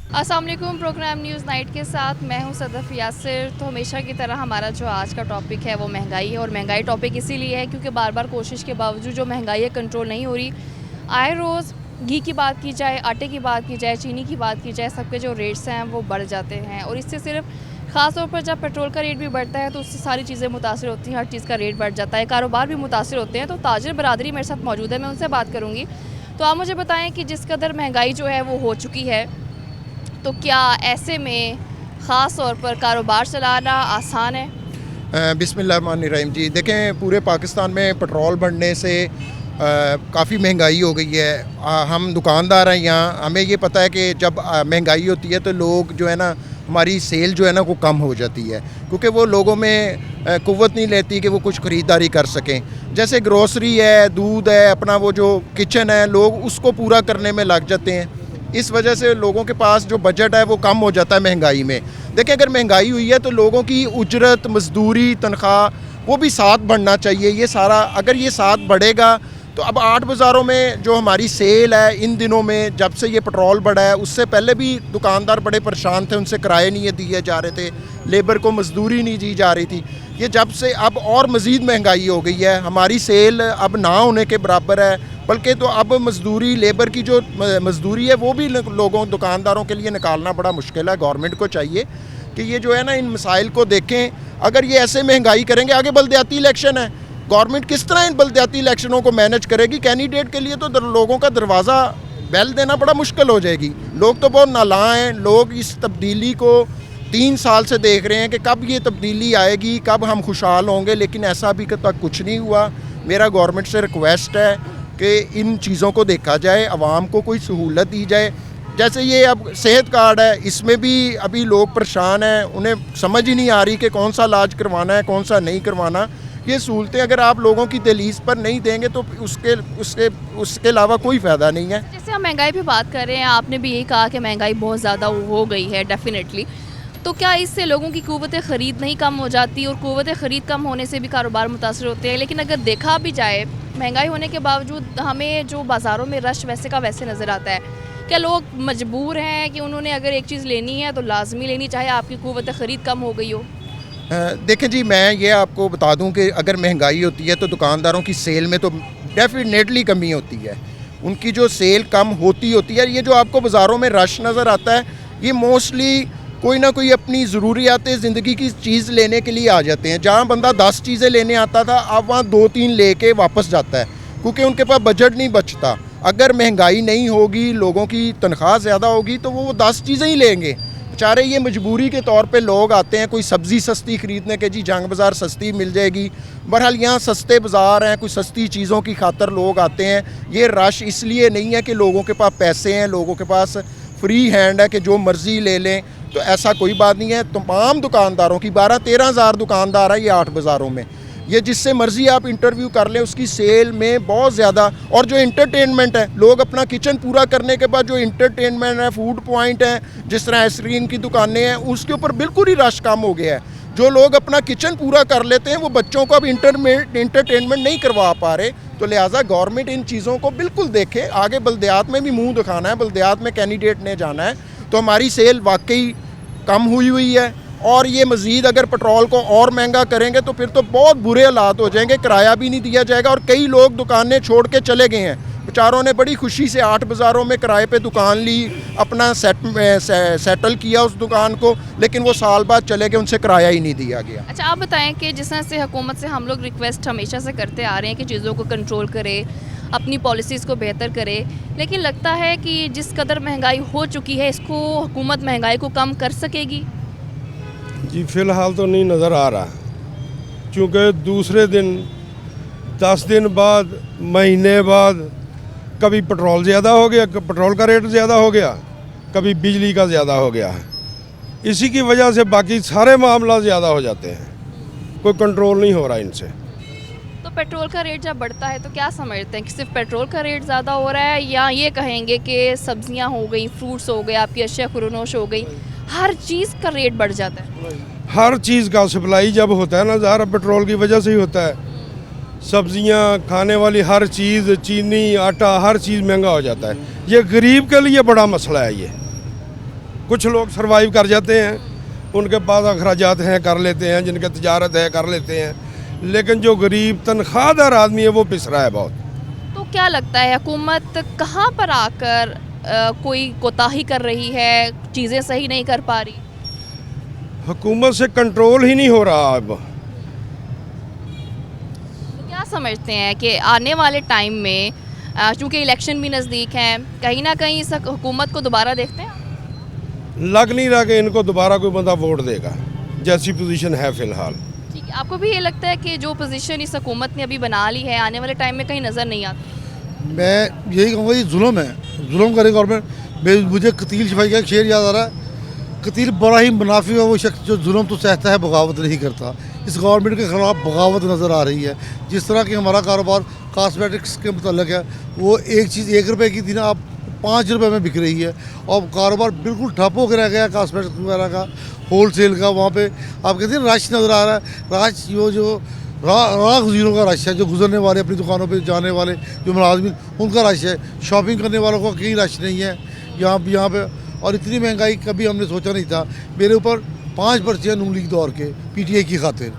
अस्सलाम वालेकुम। Programme news night के साथ मैं हूं सदफ़ यासिर। तो हमेशा की तरह हमारा जो आज का टॉपिक है वो महंगाई है, और महंगाई टॉपिक इसीलिए है क्योंकि बार बार कोशिश के बावजूद जो महंगाई है कंट्रोल नहीं हो रही। आए रोज़ घी की बात की जाए, आटे की बात की जाए, चीनी की बात की जाए, सबके जो रेट्स हैं वो बढ़ जाते हैं। और इससे सिर्फ ख़ास तौर पर जब पेट्रोल का रेट भी बढ़ता है तो उससे सारी चीज़ें मुतासिर होती हैं, हर चीज़ का रेट बढ़ जाता है, कारोबार भी मुतासिर होते हैं। तो ताजिर बरादरी मेरे साथ मौजूद है, मैं उनसे बात करूँगी। तो आप मुझे बताएँ कि जिस कदर महंगाई जो है वो हो चुकी है, तो क्या ऐसे में ख़ास तौर पर कारोबार चलाना आसान है? बिस्मिल्लाहिर्रहमानिर्रहीम जी। देखें, पूरे पाकिस्तान में पेट्रोल बढ़ने से काफ़ी महंगाई हो गई है। हम दुकानदार हैं यहाँ, हमें ये पता है कि जब महंगाई होती है तो लोग जो है ना, हमारी सेल जो है ना वो कम हो जाती है, क्योंकि वो लोगों में कुव्वत नहीं लेती कि वो कुछ ख़रीदारी कर सकें। जैसे ग्रोसरी है, दूध है, अपना वो जो किचन है, लोग उसको पूरा करने में लग जाते हैं। इस वजह से लोगों के पास जो बजट है वो कम हो जाता है महंगाई में। देखिए, अगर महंगाई हुई है तो लोगों की उजरत, मजदूरी, तनख्वाह वो भी साथ बढ़ना चाहिए। ये सारा अगर ये साथ बढ़ेगा तो अब 8 बाज़ारों में जो हमारी सेल है इन दिनों में, जब से ये पेट्रोल बढ़ा है, उससे पहले भी दुकानदार बड़े परेशान थे, उनसे किराए नहीं दिए जा रहे थे, लेबर को मजदूरी नहीं दी जा रही थी। ये जब से अब और मज़ीद महंगाई हो गई है, हमारी सेल अब ना होने के बराबर है, बल्कि तो अब मजदूरी, लेबर की जो मजदूरी है वो भी लोगों दुकानदारों के लिए निकालना बड़ा मुश्किल है। गवर्नमेंट को चाहिए कि ये जो है ना, इन मसाइल को देखें। अगर ये ऐसे महंगाई करेंगे, आगे बल्दियाती इलेक्शन है, गवर्नमेंट किस तरह इन बल्दियाती इलेक्शनों को मैनेज करेगी? कैंडिडेट के लिए तो लोगों का दरवाज़ा बेल देना बड़ा मुश्किल हो जाएगी। लोग तो बहुत नालां हैं, लोग इस तब्दीली को 3 साल से देख रहे हैं कि कब ये तब्दीली आएगी, कब हम खुशहाल होंगे, लेकिन ऐसा अभी तक कुछ नहीं हुआ। मेरा गवर्नमेंट से रिक्वेस्ट है कि इन चीज़ों को देखा जाए, आवाम को कोई सहूलत दी जाए। जैसे ये अब सेहत कार्ड है, इसमें भी अभी लोग परेशान हैं, उन्हें समझ ही नहीं आ रही कि कौन सा इलाज करवाना है, कौन सा नहीं करवाना। ये सहूलतें अगर आप लोगों की दहलीज पर नहीं देंगे तो उसके अलावा कोई फ़ायदा नहीं है। जैसे हम महंगाई पे बात कर रहे हैं, आपने भी यही कहा कि महंगाई बहुत ज़्यादा हो गई है डेफिनेटली। तो क्या इससे लोगों की क़ुव्वत ख़रीद नहीं कम हो जाती? और क़ुव्वत ख़रीद कम होने से भी कारोबार मुतासर होते हैं। लेकिन अगर देखा भी जाए, महंगाई होने के बावजूद हमें जो बाज़ारों में रश वैसे का वैसे नज़र आता है। क्या लोग मजबूर हैं कि उन्होंने अगर एक चीज़ लेनी है तो लाजमी लेनी, चाहे आपकी क़ुव्वत ख़रीद कम हो गई हो? देखें जी, मैं ये आपको बता दूं कि अगर महंगाई होती है तो दुकानदारों की सेल में तो डेफिनेटली कमी होती है। उनकी जो सेल कम होती है। ये जो आपको बाज़ारों में रश नज़र आता है, ये मोस्टली कोई ना कोई अपनी ज़रूरियात ज़िंदगी की चीज़ लेने के लिए आ जाते हैं। जहाँ बंदा 10 चीज़ें लेने आता था, अब वहाँ 2-3 लेके वापस जाता है, क्योंकि उनके पास बजट नहीं बचता। अगर महंगाई नहीं होगी, लोगों की तनख्वाह ज़्यादा होगी, तो वो 10 चीज़ें ही लेंगे। बेचारे ये मजबूरी के तौर पे लोग आते हैं, कोई सब्ज़ी सस्ती ख़रीदने के, जी जंग बाज़ार सस्ती मिल जाएगी। बहरहाल यहाँ सस्ते बाज़ार हैं, कुछ सस्ती चीज़ों की खातर लोग आते हैं। ये रश इसलिए नहीं है कि लोगों के पास पैसे हैं, लोगों के पास फ्री हैंड है कि जो मर्ज़ी ले लें, तो ऐसा कोई बात नहीं है। तमाम दुकानदारों की 12-13 हज़ार दुकानदार है ये 8 बाज़ारों में। ये जिससे मर्ज़ी आप इंटरव्यू कर लें, उसकी सेल में बहुत ज़्यादा। और जो इंटरटेनमेंट है, लोग अपना किचन पूरा करने के बाद जो इंटरटेनमेंट है, फूड पॉइंट है, जिस तरह आइसक्रीम की दुकानें हैं, उसके ऊपर बिल्कुल ही रश कम हो गया है। जो लोग अपना किचन पूरा कर लेते हैं, वो बच्चों को अब इंटरटेनमेंट नहीं करवा पा रहे। तो लिहाजा गवर्नमेंट इन चीज़ों को बिल्कुल देखे। आगे बल्दियात में भी मुँह दिखाना है, बल्दियात में कैंडिडेट ने जाना है, तो हमारी सेल वाकई कम हुई है। और ये मज़ीद अगर पेट्रोल को और महंगा करेंगे तो फिर तो बहुत बुरे हालात हो जाएंगे, किराया भी नहीं दिया जाएगा। और कई लोग दुकानें छोड़ के चले गए हैं, बेचारों ने बड़ी खुशी से 8 बाज़ारों में किराए पे दुकान ली, अपना सेटल किया उस दुकान को, लेकिन वो साल बाद चले गए, उनसे किराया ही नहीं दिया गया। अच्छा, आप बताएं कि जिस तरह से हुकूमत से हम लोग रिक्वेस्ट हमेशा से करते आ रहे हैं कि चीज़ों को कंट्रोल करे, अपनी पॉलिसीज़ को बेहतर करे, लेकिन लगता है कि जिस कदर महंगाई हो चुकी है, इसको हुकूमत महंगाई को कम कर सकेगी? जी फ़िलहाल तो नहीं नज़र आ रहा, क्योंकि दूसरे दिन 10 दिन बाद, महीने बाद कभी पेट्रोल ज़्यादा हो गया, पेट्रोल का रेट ज़्यादा हो गया, कभी बिजली का ज़्यादा हो गया है। इसी की वजह से बाकी सारे मामला ज़्यादा हो जाते हैं, कोई कंट्रोल नहीं हो रहा इनसे। तो पेट्रोल का रेट जब बढ़ता है तो क्या समझते हैं कि सिर्फ पेट्रोल का रेट ज़्यादा हो रहा है, या ये कहेंगे कि सब्जियां हो गई, फ्रूट्स हो गए, आपकी अशिया खुरनोश हो गई, हर चीज़ का रेट बढ़ जाता है? हर चीज़ का सप्लाई जब होता है ना, ज़्यादा पेट्रोल की वजह से ही होता है। सब्जियां, खाने वाली हर चीज़, चीनी, आटा, हर चीज़ महंगा हो जाता है। ये गरीब के लिए बड़ा मसला है ये। कुछ लोग सरवाइव कर जाते हैं, उनके पास अखराजात हैं कर लेते हैं, जिनके तजारत है कर लेते हैं, लेकिन जो गरीब तनख्वाहदार आदमी है वो पिस रहा है बहुत। तो क्या लगता है हुकूमत कहाँ पर आकर कोई कोताही कर रही है, चीज़ें सही नहीं कर पा रही? हुकूमत से कंट्रोल ही नहीं हो रहा अब। तो क्या समझते हैं कि आने वाले टाइम में चूँकि इलेक्शन भी नज़दीक हैं, कहीं ना कहीं इस हुकूमत को दोबारा देखते हैं? लग नहीं रहा कि इनको दोबारा कोई बंदा वोट देगा, जैसी पोजीशन है फ़िलहाल। ठीक है, आपको भी ये लगता है कि जो पोजीशन इस हुकूमत ने अभी बना ली है आने वाले टाइम में कहीं नज़र नहीं आती? मैं यही कहूँगा ये जुल्म है, जुल्म करे गवर्नमेंट। मुझे कतील शफाई का एक शेर याद आ रहा है, कतील बड़ा ही मुनाफी है वो शख्स जो जुल्म तो सहता है बगावत नहीं करता। इस गवर्नमेंट के ख़िलाफ़ बगावत नज़र आ रही है। जिस तरह कि हमारा कारोबार कॉस्मेटिक्स के मतलब है, वो एक चीज़ 1 रुपए की थी ना, अब 5 रुपए में बिक रही है और कारोबार बिल्कुल ठप हो के रह गया कॉस्मेटिक्स वगैरह का, होल सेल का। वहाँ पे आप कहते हैं रश नज़र आ रहा है, रश वो जो राह गुज़ीरों का रश है, जो गुजरने वाले अपनी दुकानों पे जाने वाले जो मुलाजमिन, उनका रश है। शॉपिंग करने वालों का कहीं रश नहीं है यहाँ पे। और इतनी महंगाई कभी हमने सोचा नहीं था। मेरे ऊपर 5 पर्चे नून लीग दौर के PTI की खातिर,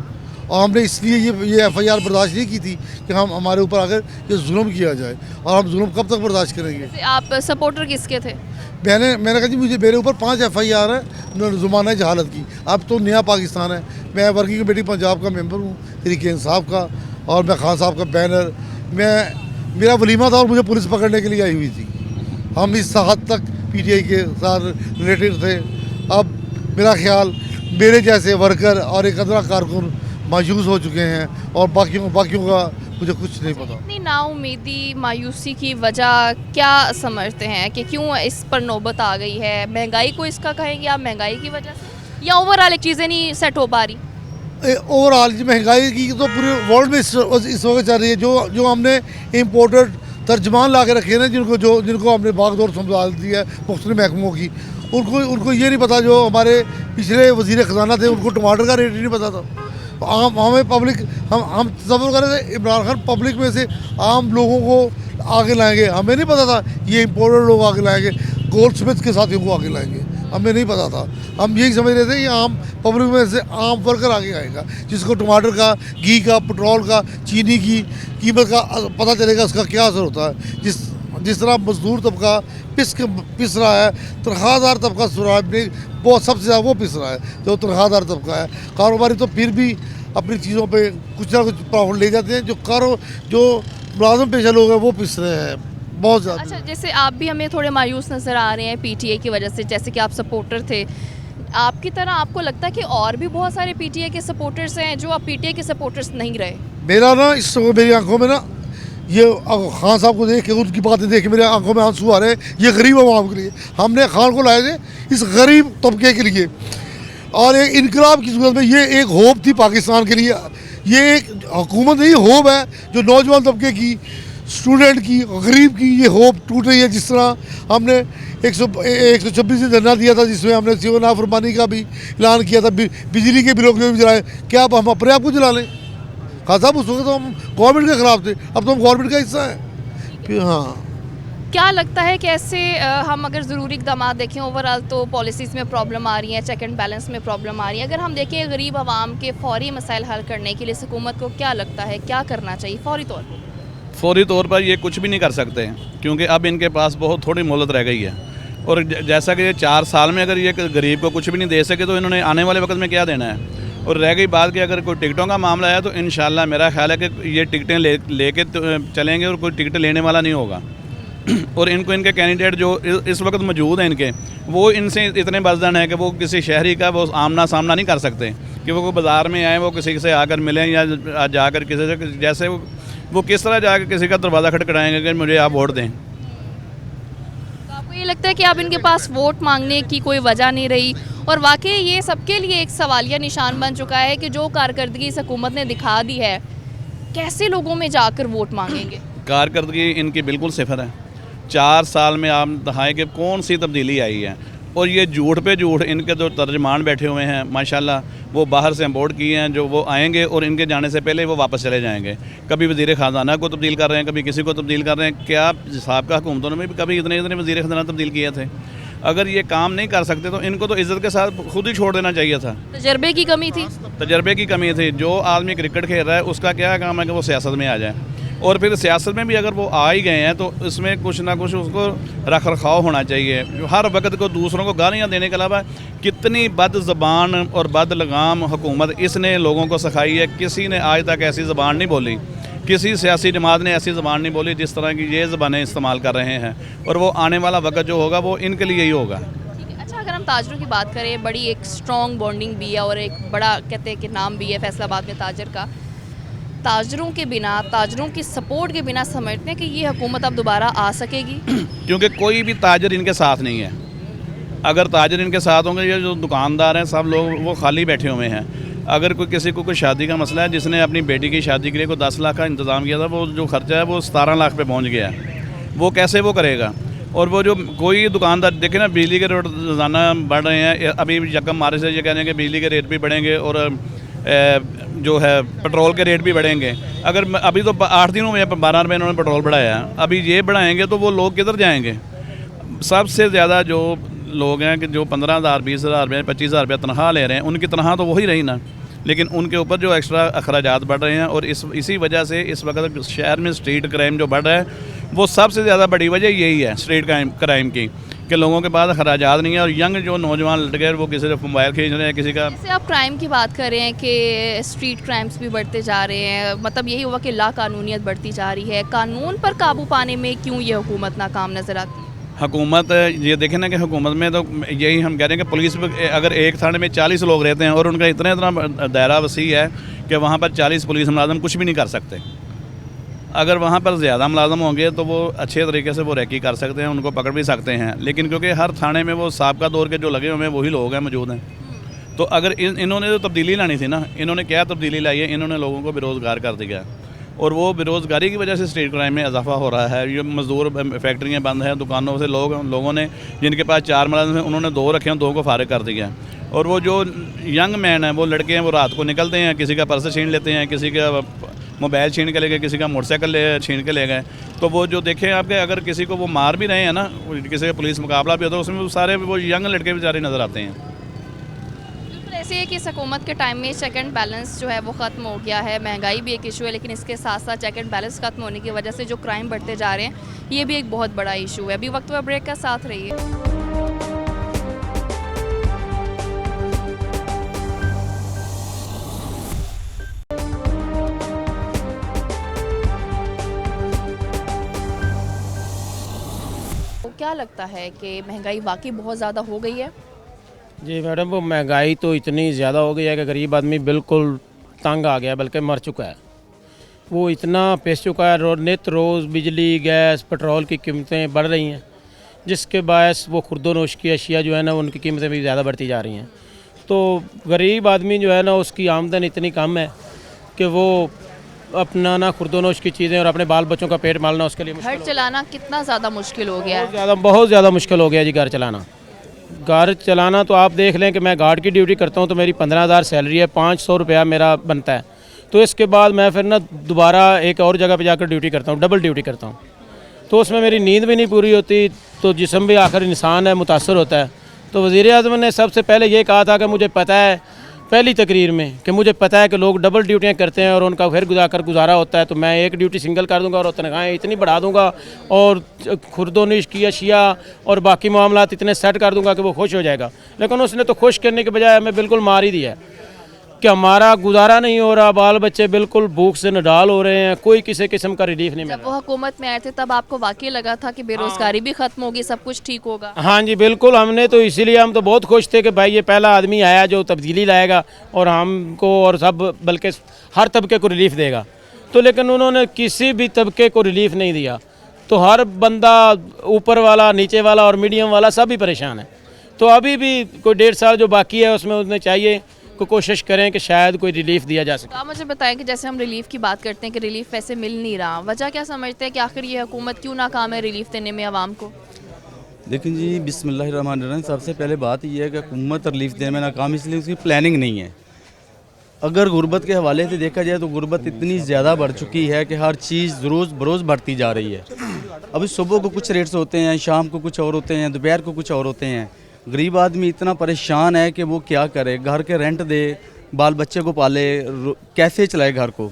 और हमने इसलिए ये FIR बर्दाश्त नहीं की थी कि हमारे ऊपर अगर ये जुल्म किया जाए, और हम जुल्म कब तक बर्दाश्त करेंगे। जैसे आप सपोर्टर किसके थे? मैंने कहा जी मेरे ऊपर 5 FIR है ज़ुमाना जहालत की। अब तो नया पाकिस्तान है। मैं वर्किंग कमेटी पंजाब का मेंबर हूँ, तहरीक इंसाफ का, और मैं खान साहब का बैनर, मेरा वलीमा था और मुझे पुलिस पकड़ने के लिए आई हुई थी। हम इस हद तक PTI के साथ रिलेटेड थे। अब मेरा ख्याल मेरे जैसे वर्कर और एक अदरा कारकुन मायूस हो चुके हैं, और बाकियों का मुझे कुछ नहीं पता। इतनी नाउमीदी, मायूसी की वजह क्या समझते हैं कि क्यों इस पर नौबत आ गई है? महंगाई को इसका कहेंगे आप, महंगाई की वजह से, या ओवरऑल एक चीज़ें नहीं सेट हो पा रही? ओवरऑल महंगाई की तो पूरे वर्ल्ड में इस वक्त चल रही है। जो हमने इम्पोर्टेड तर्जमान ला के रखे हैं ना, जिनको हमने बागडोर संभाल दी है मुख्तलिफ महकमों की, उनको ये नहीं पता। जो हमारे पिछले वज़ीर ख़जाना थे, उनको टमाटर का रेट ही नहीं पता था। हमें पब्लिक हम तस्वर कर रहे थे इमरान खान पब्लिक में से आम लोगों को आगे लाएंगे। हमें नहीं पता था ये इम्पोर्टेड लोग आगे लाएंगे, गोल्ड स्मिथ के साथियों को आगे लाएंगे, हमें नहीं पता था। हम यही समझ रहे थे कि आम पब्लिक में से आम वर्कर आगे आएगा, जिसको टमाटर का, घी का, पेट्रोल का, चीनी की कीमत का पता चलेगा उसका क्या असर होता है। जिस तरह मजदूर तबका पिस रहा है, तनख्वाहदार तबका बहुत सबसे ज़्यादा वो पिस रहा है, जो तनख्वाहदार तबका है। कारोबारी तो फिर भी अपनी चीज़ों पे कुछ ना कुछ प्रॉफिट ले जाते हैं, जो मुलाजम पेशा लोग हैं वो पिस रहे हैं बहुत ज़्यादा। अच्छा, जैसे आप भी हमें थोड़े मायूस नज़र आ रहे हैं PTI की वजह से, जैसे कि आप सपोर्टर थे। आपकी तरह आपको लगता है कि और भी बहुत सारे PTI के सपोर्टर्स हैं जो अब PTI के सपोर्टर्स नहीं रहे? मेरा ना इस समय मेरी आंखों में ना ये खान साहब को देख के, उनकी बातें देख के मेरे आंखों में आंसू आ रहे हैं। ये गरीब आवाम के लिए हमने खान को लाए थे, इस गरीब तबके के लिए, और एक इनकलाब की सूरत में। ये एक होप थी पाकिस्तान के लिए। ये एक हुकूमत नहीं, होप है जो नौजवान तबके की, स्टूडेंट की, गरीब की ये होप टूट रही है। जिस तरह हमने 126 दिन धरना दिया था, जिसमें हमने सिवा नाफरमानी का भी ऐलान किया था, बिजली के बिलों के भी जलाए। क्या अब हम अपने आप को जला लें? खान साहब उस वक्त तो हम गवर्नमेंट के ख़िलाफ़ थे, अब तो हम गवर्नमेंट का हिस्सा है। हाँ, क्या लगता है कैसे हम अगर ज़रूरी इकदाम देखें, ओवरऑल तो पॉलिसीज़ में प्रॉब्लम आ रही है, चेक एंड बैलेंस में प्रॉब्लम आ रही है। अगर हम देखें गरीब आवाम के फौरी मसाइल हल करने के लिए हुकूमत को क्या लगता है क्या करना चाहिए फौरी तौर पर? फौरी तौर पर ये कुछ भी नहीं कर सकते हैं, क्योंकि अब इनके पास बहुत थोड़ी मोहलत रह गई है। और जैसा कि ये 4 साल में अगर ये गरीब को कुछ भी नहीं दे सके, तो इन्होंने आने वाले वक्त में क्या देना है? और रह गई बात कि अगर कोई टिकटों का मामला है, तो इंशाल्लाह मेरा ख्याल है कि ये टिकटें लेके चलेंगे और कोई टिकट लेने वाला नहीं होगा। और इनको इनके कैंडिडेट जो इस वक्त मौजूद हैं इनके, वो इनसे इतने बजदन है कि वो किसी शहरी का वो आमना सामना नहीं कर सकते कि वो बाज़ार में आए, वो किसी से आकर मिलें, या जाकर किसी से, जैसे वो किस तरह जाकर किसी का दरवाज़ा खटखटाएंगे कि मुझे आप वोट दें। तो आपको ये लगता है कि अब इनके पास वोट मांगने की कोई वजह नहीं रही, और वाकई ये सबके लिए एक सवालिया निशान बन चुका है कि जो कारकर्दगी इस हुकूमत ने दिखा दी है, कैसे लोगों में जाकर वोट मांगेंगे? कारकर्दगी इनकी बिल्कुल सिफर है। 4 साल में आप दिखाएं कि कौन सी तब्दीली आई है। और ये झूठ पे झूठ, इनके जो तर्जमान बैठे हुए हैं माशाल्लाह, वो बाहर से इम्पोर्ट किए हैं, जो वो आएंगे और इनके जाने से पहले वो वापस चले जाएंगे। कभी वज़ीर ख़जाना को तब्दील कर रहे हैं, कभी किसी को तब्दील कर रहे हैं। क्या साहब का हुकूमतों ने भी कभी इतने वज़ीर ख़जाना तब्दील किए थे? अगर ये काम नहीं कर सकते तो इनको तो इज़्ज़त के साथ खुद ही छोड़ देना चाहिए था। तजर्बे की कमी थी। तजर्बे की कमी थी। जो आदमी क्रिकेट खेल रहा है उसका क्या काम है कि वो सियासत में आ जाए, और फिर सियासत में भी अगर वो आ ही गए हैं तो इसमें कुछ ना कुछ उसको रख रखाव होना चाहिए। हर वक्त को दूसरों को गालियाँ देने के अलावा कितनी बद ज़बान और बद लगाम हुकूमत इसने लोगों को सिखाई है। किसी ने आज तक ऐसी ज़बान नहीं बोली, किसी सियासी जमात ने ऐसी ज़बान नहीं बोली जिस तरह की ये ज़बानें इस्तेमाल कर रहे हैं, और वो आने वाला वक्त जो होगा वो इनके लिए ही होगा। अच्छा, अगर हम ताजरों की बात करें, बड़ी एक स्ट्रॉन्ग बॉन्डिंग भी है और एक बड़ा कहते हैं कि नाम भी है फैसलाबाद में ताजर का। ताजरों के बिना, ताजरों की सपोर्ट के बिना समझते हैं कि ये हुकूमत अब दोबारा आ सकेगी? क्योंकि कोई भी ताजर इनके साथ नहीं है। अगर ताजर इनके साथ होंगे, ये जो दुकानदार हैं सब लोग वो खाली बैठे हुए हैं। अगर कोई किसी को कोई शादी का मसला है, जिसने अपनी बेटी की शादी के लिए कोई 10 लाख का इंतज़ाम किया था, वो जो खर्चा है वो 17 लाख पे पहुंच गया है। वो कैसे वो करेगा? और वो जो कोई दुकानदार देखे ना, बिजली के रेट रोज़ाना बढ़ रहे हैं। अभी यकम मार्च से ये कह रहे हैं कि बिजली के रेट भी बढ़ेंगे और जो है पेट्रोल के रेट भी बढ़ेंगे। अगर अभी तो 8 दिनों में 12 रुपये इन्होंने पेट्रोल बढ़ाया, अभी ये बढ़ाएंगे तो वो लोग किधर जाएंगे? सबसे ज़्यादा जो लोग हैं कि जो 15,000 20,000 रुपये 25,000 रुपये तनख्वाह ले रहे हैं, उनकी तनख्वाह तो वही रही ना, लेकिन उनके ऊपर जो एक्स्ट्रा अखराजात बढ़ रहे हैं। और इसी वजह से इस वक्त शहर में स्ट्रीट क्राइम जो बढ़ रहा है, वो सबसे ज़्यादा बड़ी वजह यही है स्ट्रीट क्राइम की, कि लोगों के पास अखराजात नहीं है। और यंग जो नौजवान लड़के हैं वो किसी से मोबाइल खींच रहे हैं, किसी का। जैसे आप क्राइम की बात कर रहे हैं कि स्ट्रीट क्राइम्स भी बढ़ते जा रहे हैं, मतलब यही हुआ कि लाकानूनियत बढ़ती जा रही है। कानून पर काबू पाने में क्यों ये हुकूमत नाकाम नज़र आती है? हुकूमत ये देखें ना कि हुकूमत में तो यही हम कह रहे हैं कि पुलिस अगर एक थाने में 40 लोग रहते हैं और उनका इतना दायरा वसी है कि वहाँ पर 40 पुलिस मुलाजम कुछ भी नहीं कर सकते। अगर वहाँ पर ज़्यादा मुलाजम होंगे तो वो अच्छे तरीके से वो रैकी कर सकते हैं, उनको पकड़ भी सकते हैं। लेकिन क्योंकि हर थाने में वो साबका दौर के जो लगे हुए हैं वही लोग हैं मौजूद हैं, तो अगर इन्होंने तो तब्दीली लानी थी ना, इन्होंने क्या तब्दीली लाई है? इन्होंने लोगों को बेरोज़गार कर दिया, और वो बेरोज़गारी की वजह से स्ट्रीट क्राइम में इजाफा हो रहा है। ये मज़दूर फैक्ट्रियाँ बंद हैं, दुकानों से लोगों ने जिनके पास 4 मुलाजिम हैं उन्होंने 2 रखे हैं, 2 को फारिग कर दिया। और वो जो यंग मैन है, वो लड़के हैं, वो रात को निकलते हैं, किसी का पर्स छीन लेते हैं, किसी का मोबाइल छीन के ले गए, किसी का मोटरसाइकिल छीन के ले गए। तो वो जो देखें आपके, अगर किसी को वो मार भी रहे हैं ना, किसी का पुलिस मुकाबला भी होता है, उसमें वो सारे वो यंग लड़के बेचारे नज़र आते हैं। ऐसे है कि इस हुकूमत के टाइम में चेक एंड बैलेंस जो है वो ख़त्म हो गया है। महंगाई भी एक इशू है, लेकिन इसके साथ साथ चेक एंड बैलेंस ख़त्म होने की वजह से जो क्राइम बढ़ते जा रहे हैं, ये भी एक बहुत बड़ा इशू है। अभी वक्त पर ब्रेक का साथ रहिए। तो क्या लगता है कि महंगाई वाकई बहुत ज़्यादा हो गई है? जी मैडम, वो महंगाई तो इतनी ज़्यादा हो गई है कि गरीब आदमी बिल्कुल तंग आ गया, बल्कि मर चुका है। वो इतना पिस चुका है, नित रोज़ बिजली, गैस, पेट्रोल की कीमतें बढ़ रही हैं, जिसके बायस वो खुर्दोनोश की अशिया जो है ना, उनकी कीमतें भी ज़्यादा बढ़ती जा रही हैं। तो गरीब आदमी जो है ना, उसकी आमदन इतनी कम है कि वो अपना ना खुर्दोनोश की चीज़ें और अपने बाल बच्चों का पेट पालना उसके लिए घर चलाना कितना ज़्यादा मुश्किल हो गया है? बहुत ज़्यादा मुश्किल हो गया जी। घर चलाना तो आप देख लें कि मैं गार्ड की ड्यूटी करता हूं तो मेरी 15,000 सैलरी है, 500 रुपया मेरा बनता है। तो इसके बाद मैं फिर ना दोबारा एक और जगह पे जाकर ड्यूटी करता हूं, डबल ड्यूटी करता हूं, तो उसमें मेरी नींद भी नहीं पूरी होती, तो जिस्म भी आखिर इंसान है मुतासर होता है। तो वज़ीर-ए-आज़म ने सबसे पहले ये कहा था कि मुझे पता है, पहली तकरीर में, कि मुझे पता है कि लोग डबल ड्यूटियाँ करते हैं और उनका फिर गुजारा होता है, तो मैं एक ड्यूटी सिंगल कर दूंगा और तनख्वाहें इतनी बढ़ा दूंगा और खुर्दोनिश की अशिया और बाकी मामलात इतने सेट कर दूंगा कि वो खुश हो जाएगा। लेकिन उसने तो खुश करने के बजाय हमें बिल्कुल मार ही दिया कि हमारा गुजारा नहीं हो रहा, बाल बच्चे बिल्कुल भूख से नडाल हो रहे हैं, कोई किसी किस्म का रिलीफ नहीं मिल जब रहा। वो हुकूमत में आए थे तब आपको वाकई लगा था कि बेरोजगारी भी खत्म होगी, सब कुछ ठीक होगा? हाँ जी बिल्कुल, हमने तो इसीलिए हम तो बहुत खुश थे कि भाई ये पहला आदमी आया जो तब्दीली लाएगा और हमको और सब बल्कि हर तबके को रिलीफ देगा। तो लेकिन उन्होंने किसी भी तबके को रिलीफ नहीं दिया, तो हर बंदा, ऊपर वाला, नीचे वाला और मीडियम वाला सब ही परेशान है। तो अभी भी कोई 1.5 साल जो बाकी है उसमें उन्हें चाहिए को कोशिश करें कि शायद कोई रिलीफ दिया जा सके। तो आप मुझे बताएं कि जैसे हम रिलीफ की बात करते हैं कि रिलीफ वैसे मिल नहीं रहा, वजह क्या समझते हैं कि आखिर ये हुकूमत क्यों नाकाम है रिलीफ देने में आवाम को? लेकिन जी बिस्मिल्लाहिर्रहमानिर्रहीम, सबसे पहले बात यह है कि हुकूमत रिलीफ देने में नाकाम इसलिए उसकी प्लानिंग नहीं है। अगर गुर्बत के हवाले से देखा जाए तो गुर्बत इतनी ज़्यादा बढ़ चुकी है कि हर चीज़ रोज़ बरोज़ बढ़ती जा रही है। अभी सुबह को कुछ रेट्स होते हैं, शाम को कुछ और होते हैं, दोपहर को कुछ और होते हैं। गरीब आदमी इतना परेशान है कि वो क्या करे, घर के रेंट दे, बाल बच्चे को पाले, कैसे चलाए घर को।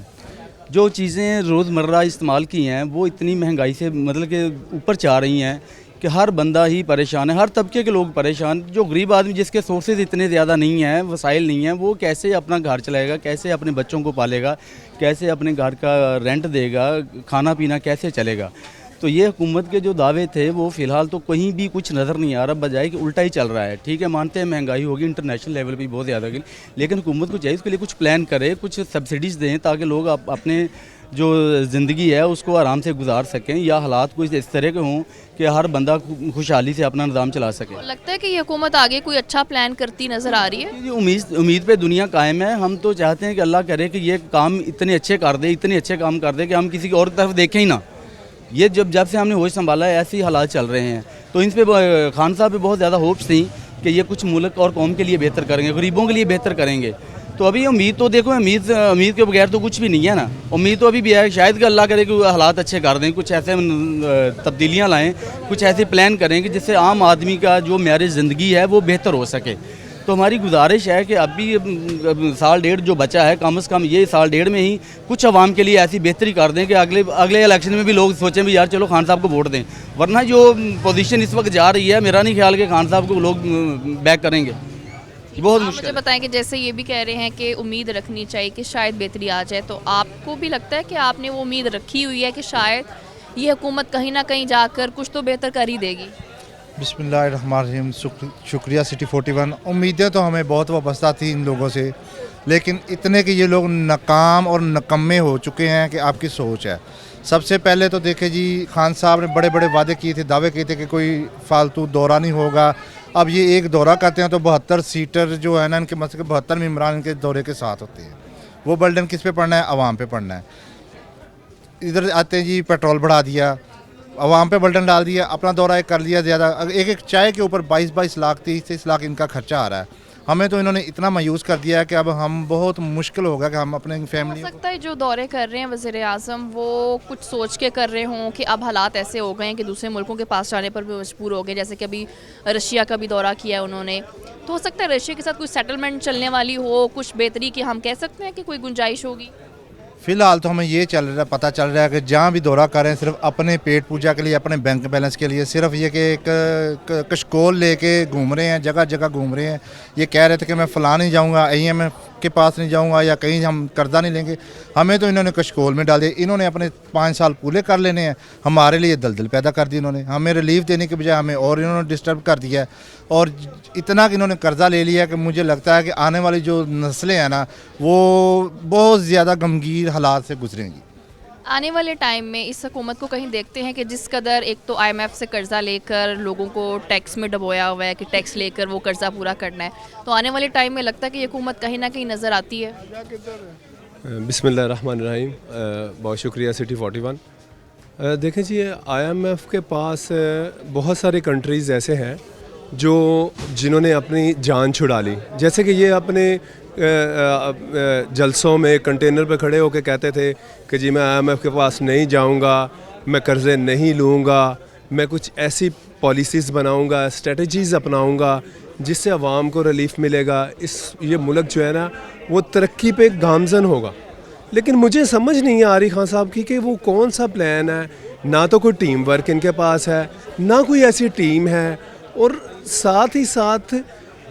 जो चीज़ें रोज़मर्रा इस्तेमाल की हैं वो इतनी महंगाई से मतलब कि ऊपर जा रही हैं कि हर बंदा ही परेशान है, हर तबके के लोग परेशान। जो गरीब आदमी जिसके सोर्सेज इतने ज़्यादा नहीं हैं, वसाइल नहीं हैं, वो कैसे अपना घर चलाएगा, कैसे अपने बच्चों को पालेगा, कैसे अपने घर का रेंट देगा, खाना पीना कैसे चलेगा। तो ये हुकूमत के जो दावे थे वो फ़िलहाल तो कहीं भी कुछ नज़र नहीं आ रहा, बजाय कि उल्टा ही चल रहा है। ठीक है, मानते हैं महंगाई होगी इंटरनेशनल लेवल पे बहुत ज़्यादा होगी, लेकिन हुकूमत को चाहिए उसके लिए कुछ प्लान करे, कुछ सब्सिडीज़ दें ताकि लोग अपने जो ज़िंदगी है उसको आराम से गुजार सकें, या हालात कुछ इस तरह के हों कि हर बंदा खुशहाली से अपना निज़ाम चला सके। लगता है कि ये हुकूमत आगे कोई अच्छा प्लान करती नज़र आ रही है? जी, उम्मीद पे दुनिया कायम है। हम तो चाहते हैं कि अल्लाह करे कि ये काम इतने अच्छे कर दे, इतने अच्छे काम कर दे कि हम किसी और तरफ देखें ही ना। ये जब से हमने होश संभाला है ऐसे ही हालात चल रहे हैं। तो इन पर खान साहब पे बहुत ज़्यादा होप्स थी कि ये कुछ मुल्क और कौम के लिए बेहतर करेंगे, गरीबों के लिए बेहतर करेंगे। तो अभी उम्मीद तो देखो, उम्मीद के बगैर तो कुछ भी नहीं है ना। उम्मीद तो अभी भी है, शायद कि अल्लाह करे कि हालात अच्छे कर दें, कुछ ऐसे तब्दीलियाँ लाएँ, कुछ ऐसे प्लान करें कि जिससे आम आदमी का जो म्यार ज़िंदगी है वो बेहतर हो सके। तो हमारी गुजारिश है कि अभी साल डेढ़ जो बचा है, कम से कम ये साल डेढ़ में ही कुछ अवाम के लिए ऐसी बेहतरी कर दें कि अगले इलेक्शन में भी लोग सोचें भी यार चलो खान साहब को वोट दें। वरना जो पोजीशन इस वक्त जा रही है, मेरा नहीं ख्याल कि खान साहब को लोग बैक करेंगे। बहुत मुश्किल। मुझे बताएं कि जैसे ये भी कह रहे हैं कि उम्मीद रखनी चाहिए कि शायद बेहतरी आ जाए, तो आपको भी लगता है कि आपने वो उम्मीद रखी हुई है कि शायद ये हुकूमत कहीं ना कहीं जाकर कुछ तो बेहतर कर ही देगी? बिस्मिल्लाहिर्रहमानिर्रहीम। शुक्रिया सिटी 41। उम्मीदें तो हमें बहुत वाबस्ता थी इन लोगों से, लेकिन इतने कि ये लोग नाकाम और नकम्मे हो चुके हैं कि आपकी सोच है। सबसे पहले तो देखे जी, खान साहब ने बड़े बड़े वादे किए थे, दावे किए थे कि कोई फालतू दौरा नहीं होगा। अब ये एक दौरा करते हैं तो 72 सीटर जो है ना, इनके मतलब 72 मेम्बरान इनके दौरे के साथ होते हैं। वो बर्डन किस पे पड़ना है? आवाम पे पड़ना है। इधर आते हैं जी, पेट्रोल बढ़ा दिया, आवाम पे बर्डन डाल दिया, अपना दौरा एक कर लिया ज़्यादा। एक एक चाय के ऊपर 22 लाख 30 लाख इनका खर्चा आ रहा है। हमें तो इन्होंने इतना मायूस कर दिया है कि अब हम बहुत मुश्किल होगा कि हम अपने फैमिली। हो सकता है जो दौरे कर रहे हैं वज़ीर आज़म, वो कुछ सोच के कर रहे हों कि अब हालात ऐसे हो गए हैं कि दूसरे मुल्कों के पास जाने पर भी मजबूर हो गए। जैसे कि अभी रशिया का भी दौरा किया है उन्होंने, तो हो सकता है रशिया के साथ कुछ सेटलमेंट चलने वाली हो, कुछ बेहतरी की हम कह सकते हैं कि कोई गुंजाइश होगी। फ़िलहाल तो हमें ये पता चल रहा है कि जहाँ भी दौरा करें सिर्फ अपने पेट पूजा के लिए, अपने बैंक बैलेंस के लिए, सिर्फ ये कि एक कशकोल लेके घूम रहे हैं, जगह जगह घूम रहे हैं। ये कह रहे थे कि मैं फ़लाँ नहीं जाऊँगा, IMF के पास नहीं जाऊँगा, या कहीं हम कर्जा नहीं लेंगे। हमें तो इन्होंने कशकोल में डाल दिया। इन्होंने अपने 5 साल पूरे कर लेने हैं, हमारे लिए दलदल पैदा कर दी इन्होंने। हमें रिलीफ देने के बजाय हमें और इन्होंने डिस्टर्ब कर दिया है। और इतना कि इन्होंने कर्जा ले लिया कि मुझे लगता है कि आने वाली जो नस्लें हैं ना, वो बहुत ज़्यादा गमगीन हालात से गुजरेंगी। आने वाले टाइम में इस हुकूमत को कहीं देखते हैं कि जिस कदर एक तो IMF से कर्जा लेकर लोगों को टैक्स में डबोया हुआ है कि टैक्स लेकर वो कर्जा पूरा करना है, तो आने वाले टाइम में लगता है कि ये हुकूमत कहीं ना कहीं नज़र आती है? बिस्मिल्लाहिर्रहमानिर्रहीम। बहुत शुक्रिया सिटी 41। देखें जी, IMF के पास बहुत सारे कंट्रीज़ ऐसे हैं जिन्होंने अपनी जान छुड़ा ली। जैसे कि ये अपने जलसों में कंटेनर पे खड़े होकर कहते थे कि जी मैं IMF के पास नहीं जाऊंगा, मैं कर्ज़े नहीं लूँगा, मैं कुछ ऐसी पॉलिसीज़ बनाऊंगा, स्ट्रेटजीज़ अपनाऊंगा जिससे आवाम को रिलीफ मिलेगा, ये मुल्क जो है ना वो तरक्की पे गामजन होगा। लेकिन मुझे समझ नहीं आ रही खान साहब की कि वो कौन सा प्लान है। ना तो कोई टीम वर्क इनके पास है, ना कोई ऐसी टीम है, और साथ ही साथ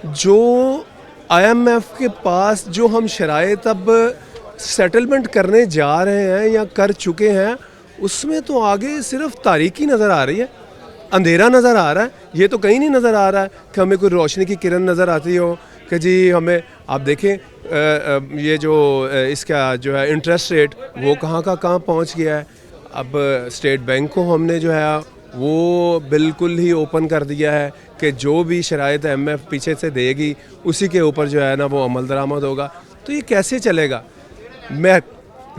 जो IMF के पास जो हम शराइत अब सेटलमेंट करने जा रहे हैं या कर चुके हैं, उसमें तो आगे सिर्फ तारीकी नज़र आ रही है, अंधेरा नज़र आ रहा है। ये तो कहीं नहीं नज़र आ रहा है कि हमें कोई रोशनी की किरण नज़र आती हो कि जी हमें, आप देखें ये जो इसका जो है इंटरेस्ट रेट वो कहाँ का कहाँ पहुँच गया है। अब स्टेट बैंक को हमने जो है वो बिल्कुल ही ओपन कर दिया है कि जो भी शराइत IMF पीछे से देगी उसी के ऊपर जो है ना वो अमल दरामद होगा। तो ये कैसे चलेगा? मैं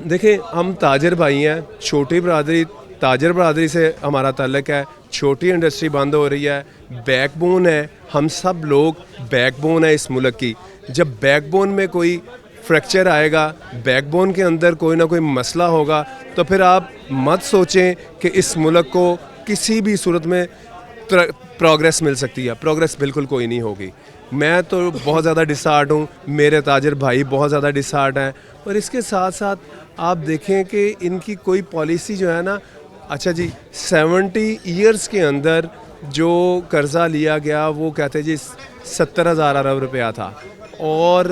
देखें, हम ताजर भाई हैं, छोटी बरादरी, ताजर बरादरी से हमारा ताल्लुक़ है, छोटी इंडस्ट्री बंद हो रही है, बैकबोन है, हम सब लोग बैकबोन है इस मुल्क की। जब बैकबोन में कोई फ्रैक्चर आएगा, बैकबोन के अंदर कोई ना कोई मसला होगा, तो फिर आप मत सोचें कि इस मुल्क को किसी भी सूरत में प्रोग्रेस मिल सकती है। प्रोग्रेस बिल्कुल कोई नहीं होगी। मैं तो बहुत ज़्यादा डिसहार्ट हूँ, मेरे ताजर भाई बहुत ज़्यादा डिसहार्ट हैं, और इसके साथ साथ आप देखें कि इनकी कोई पॉलिसी जो है ना, अच्छा जी 70 ईयर्स के अंदर जो कर्ज़ा लिया गया वो कहते जी 70,000 अरब रुपया था, और